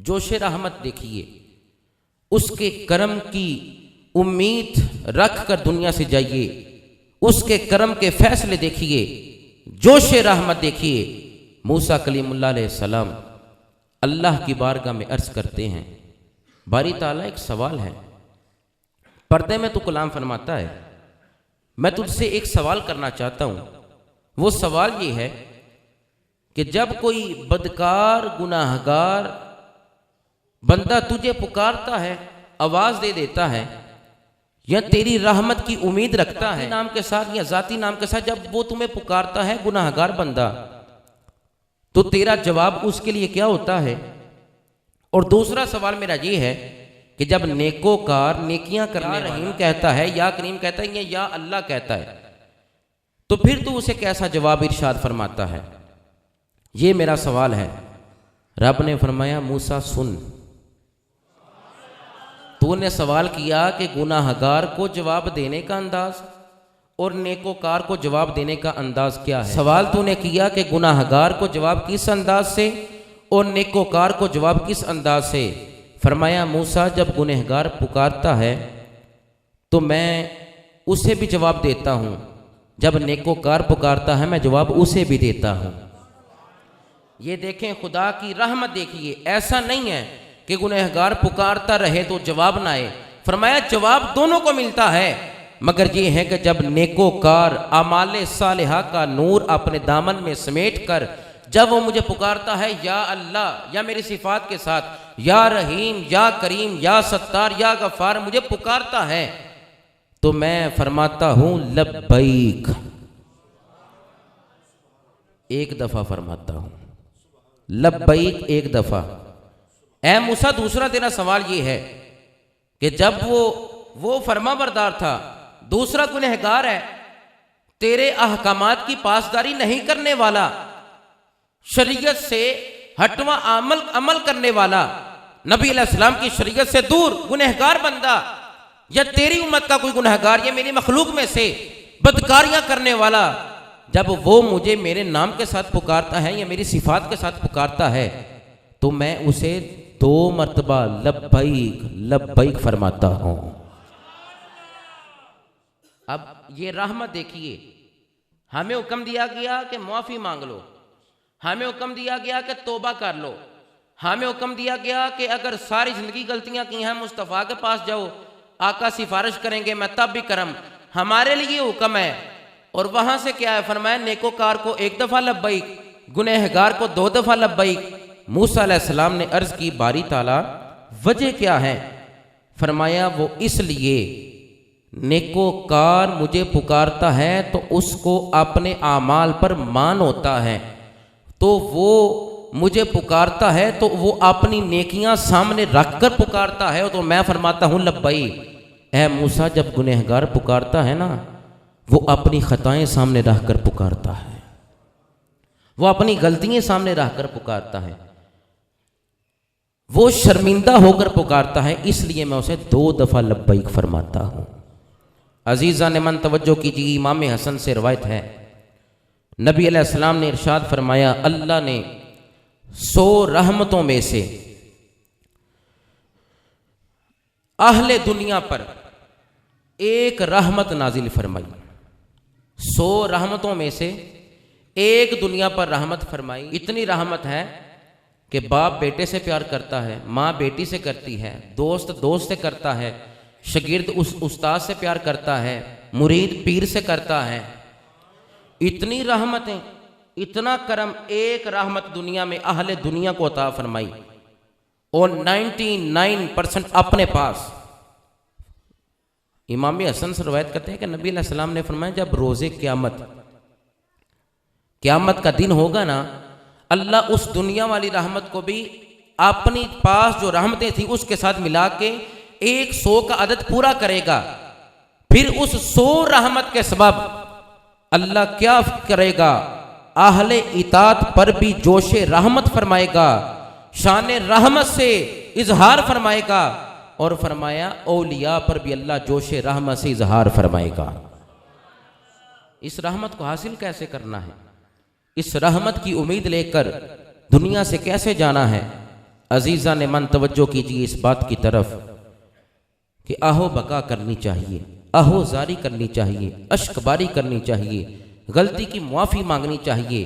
جوش رحمت دیکھیے، اس کے کرم کی امید رکھ کر دنیا سے جائیے، اس کے کرم کے فیصلے دیکھیے، جوش رحمت دیکھیے۔ موسیٰ کلیم اللہ علیہ السلام اللہ کی بارگاہ میں عرض کرتے ہیں، باری تعالیٰ ایک سوال ہے، پردے میں تو کلام فرماتا ہے، میں تجھ سے ایک سوال کرنا چاہتا ہوں۔ وہ سوال یہ ہے کہ جب کوئی بدکار گناہگار بندہ تجھے پکارتا ہے، آواز دے دیتا ہے، یا تیری رحمت کی امید رکھتا ہے نام کے ساتھ یا ذاتی نام کے ساتھ، جب وہ تمہیں پکارتا ہے گناہگار بندہ، تو تیرا جواب اس کے لیے کیا ہوتا ہے؟ اور دوسرا سوال میرا یہ ہے کہ جب نیکوکار نیکیاں کرنے رحیم کہتا ہے، یا کریم کہتا ہے، یا اللہ کہتا ہے، تو پھر تو اسے کیسا جواب ارشاد فرماتا ہے؟ یہ میرا سوال ہے۔ رب نے فرمایا، موسیٰ سن، تو نے سوال کیا کہ گناہگار کو جواب دینے کا انداز اور نیکوکار کو جواب دینے کا انداز کیا ہے؟ سوال تو نے کیا کہ گناہگار کو جواب کس انداز سے اور نیکوکار کو جواب کس انداز سے؟ فرمایا، موسیٰ جب گنہگار پکارتا ہے تو میں اسے بھی جواب دیتا ہوں، جب نیکوکار پکارتا ہے میں جواب اسے بھی دیتا ہوں۔ یہ دیکھیں خدا کی رحمت دیکھیے، ایسا نہیں ہے کہ گنہگار پکارتا رہے تو جواب نہ آئے، فرمایا جواب دونوں کو ملتا ہے، مگر یہ ہے کہ جب نیکوکار اعمال صالحہ کا نور اپنے دامن میں سمیٹ کر جب وہ مجھے پکارتا ہے یا اللہ یا میری صفات کے ساتھ، یا رحیم یا کریم یا ستار یا غفار، مجھے پکارتا ہے تو میں فرماتا ہوں لبیک، ایک دفعہ فرماتا ہوں لبیک، ایک دفعہ۔ اے موسیٰ دوسرا تیرا سوال یہ ہے کہ جب وہ فرما بردار تھا، دوسرا گنہگار ہے، تیرے احکامات کی پاسداری نہیں کرنے والا، شریعت سے ہٹواں عمل کرنے والا، نبی علیہ السلام کی شریعت سے دور گنہگار بندہ، یا تیری امت کا کوئی گنہگار یا میری مخلوق میں سے بدکاریاں کرنے والا، جب وہ مجھے میرے نام کے ساتھ پکارتا ہے یا میری صفات کے ساتھ پکارتا ہے تو میں اسے 2 مرتبہ لبیک لبیک فرماتا ہوں۔ اب یہ رحمت دیکھیے، ہمیں حکم دیا گیا کہ معافی مانگ لو، ہمیں حکم دیا گیا کہ توبہ کر لو، ہمیں حکم دیا گیا کہ اگر ساری زندگی غلطیاں کی ہیں مصطفیٰ کے پاس جاؤ، آقا سفارش کریں گے میں تب بھی کرم، ہمارے لیے حکم ہے۔ اور وہاں سے کیا ہے؟ فرمایا نیکوکار کو 1 دفعہ لبیک، گنہگار کو 2 دفعہ لبیک۔ موسیٰ علیہ السلام نے عرض کی، باری تعالیٰ وجہ کیا ہے؟ فرمایا وہ اس لیے نیکوکار مجھے پکارتا ہے تو اس کو اپنے اعمال پر مان ہوتا ہے، تو وہ مجھے پکارتا ہے تو وہ اپنی نیکیاں سامنے رکھ کر پکارتا ہے، تو میں فرماتا ہوں لبیک۔ اے موسیٰ جب گنہگار پکارتا ہے نا، وہ اپنی خطائیں سامنے رکھ کر پکارتا ہے، وہ اپنی غلطیاں سامنے رکھ کر پکارتا ہے، وہ شرمندہ ہو کر پکارتا ہے، اس لیے میں اسے 2 دفعہ لبیک فرماتا ہوں۔ عزیزان من توجہ کیجیے، امام حسن سے روایت ہے، نبی علیہ السلام نے ارشاد فرمایا، اللہ نے 100 رحمتوں میں سے اہل دنیا پر ایک رحمت نازل فرمائی، 100 رحمتوں میں سے ایک دنیا پر رحمت فرمائی۔ اتنی رحمت ہے کہ باپ بیٹے سے پیار کرتا ہے، ماں بیٹی سے کرتی ہے، دوست دوست سے کرتا ہے، شاگرد استاد سے پیار کرتا ہے، مرید پیر سے کرتا ہے۔ اتنی رحمتیں، اتنا کرم، ایک رحمت دنیا میں اہل دنیا کو عطا فرمائی اور 99% اپنے پاس۔ امام حسن سے روایت کرتے ہیں کہ نبی علیہ السلام نے فرمایا جب روزے قیامت کا دن ہوگا نا، اللہ اس دنیا والی رحمت کو بھی اپنی پاس جو رحمتیں تھیں اس کے ساتھ ملا کے 100 کا عدد پورا کرے گا، پھر اس 100 رحمت کے سبب اللہ کیا کرے گا؟ اہل اطاعت پر بھی جوش رحمت فرمائے گا، شان رحمت سے اظہار فرمائے گا، اور فرمایا اولیاء پر بھی اللہ جوش رحمت سے اظہار فرمائے گا۔ اس رحمت کو حاصل کیسے کرنا ہے؟ اس رحمت کی امید لے کر دنیا سے کیسے جانا ہے؟ عزیزہ نے من توجہ کیجیے اس بات کی طرف کہ آہو بقا کرنی چاہیے، آہو زاری کرنی چاہیے، اشک باری کرنی چاہیے، غلطی کی معافی مانگنی چاہیے،